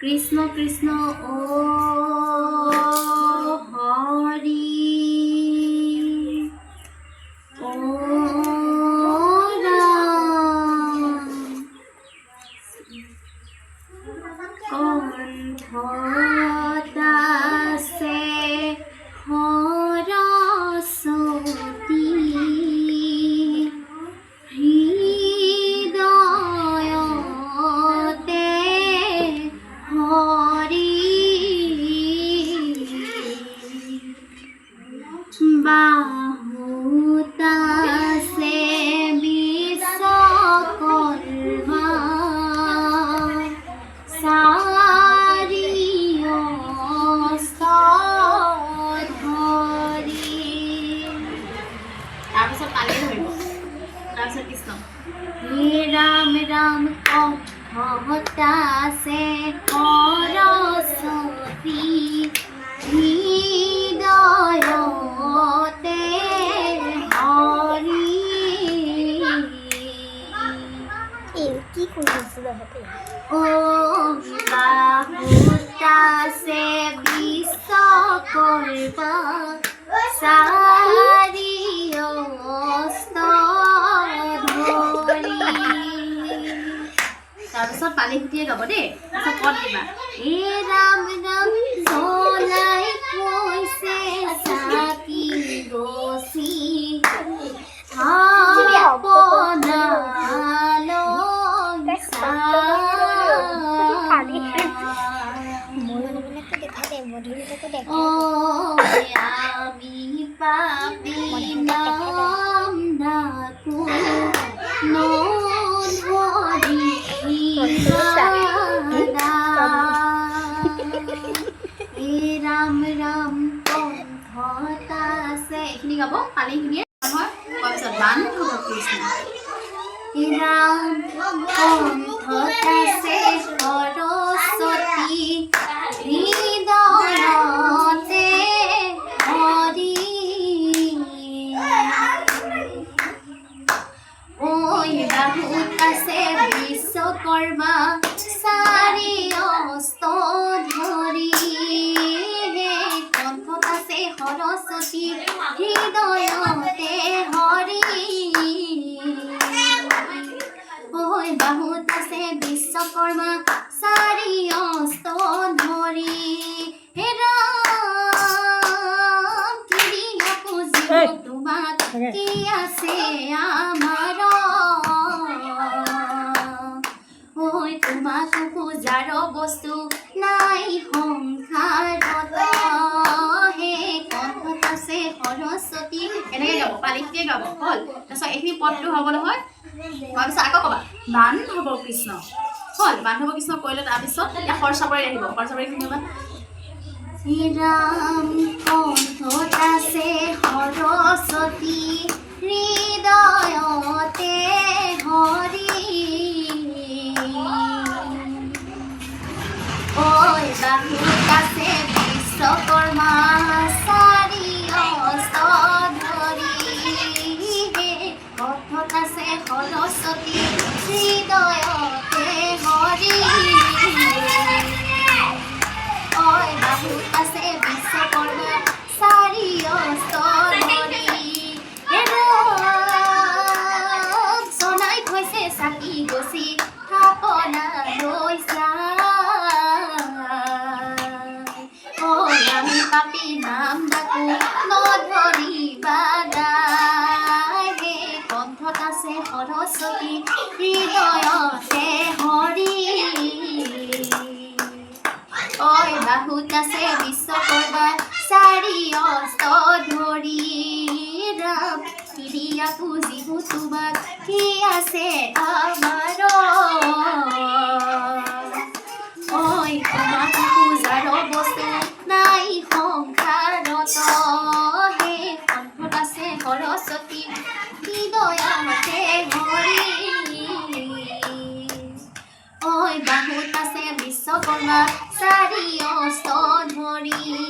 কৃষ্ণ কৃষ্ণ ও হৰি ও ৰাম কণ্ঠদাসে সৰস্বতী হৃদয়তে হৰি বাহুতাসে বিশ্বকৰ্মা हे राम राम कण्ठदासे सरस्वती हृदयते हरि ओ बाहुतासे विश्वकर्मा তাৰপিছত পালি ফুটিয়ে গাব দেই তাৰপিছত কত দিবা হে ৰাম ৰাম জ্বলাই থৈছে চাকি গছি আমি পাপি নাম ডাকো নধৰি ৰাম ৰাম কণ্ঠদাসে এইখিনি গাব পালিখিনিয়ে নহয় তাৰপিছত বান হ'ব কৃষ্ণ ৰাম কণ্ঠদাসে সৰস্বতী হৃদয়তে হৰি ওই বাহুতাসে বিশ্বকৰ্মা চাৰি অস্ত ধৰি কণ্ঠদাসে সৰস্বতী হৃদয়তে হৰি ওই বাহুতাসে বিশ্বকৰ্মা চাৰি অস্ত ধৰি হে ৰাম কিৰিয়া পুজিব তোমাক কি আছে আমাৰ ওই তোমাক পূজাৰ বস্তু নাই সংসাৰত হে কণ্ঠদাসে সৰস্বতী এনেকৈ গাব পালিখিনিয়ে গাব হ'ল তাৰপিছত এইখিনি পদটো হ'ব নহয় তাৰপিছত আকৌ ক'বা বান্ধৱ কৃষ্ণ হ'ল বান্ধৱ কৃষ্ণ কৰিলে তাৰপিছত এতিয়া খৰচাপৰি আহিব খৰচাপৰিখিনি ক'বা ৰাম কণ্ঠদাসে সৰস্বতী হৃদয়তে হৰি ওই বাহুতাসে বিশ্বকৰ্মা চাৰি অস্ত ধৰি কণ্ঠদাসে সৰস্বতী হৃদয়তে হৰি ওই বাহুতাসে বিশ্বকৰ্মা চাৰি অস্ত ধৰি জনাই থৈছে চাকি গছি থাপনা লৈছা আমি পাপি নাম ডাকো নধৰিবা গাই হে কণ্ঠদাসে সৰস্বতী হৃদয়তে হৰি ঐ বাহুতাসে বিশ্বকৰ্মা চাৰি অস্ত ধৰি ৰাম কিৰিয়া পুজিব তোমাক কি আছে আমাৰ ওই তোমাক পূজাৰ বস্তু নাই সংসাৰত হে কণ্ঠদাসে সৰস্বতী হৃদয়তে হৰি ওই বাহুতাসে বিশ্বকৰ্মা চাৰি অস্ত ধৰি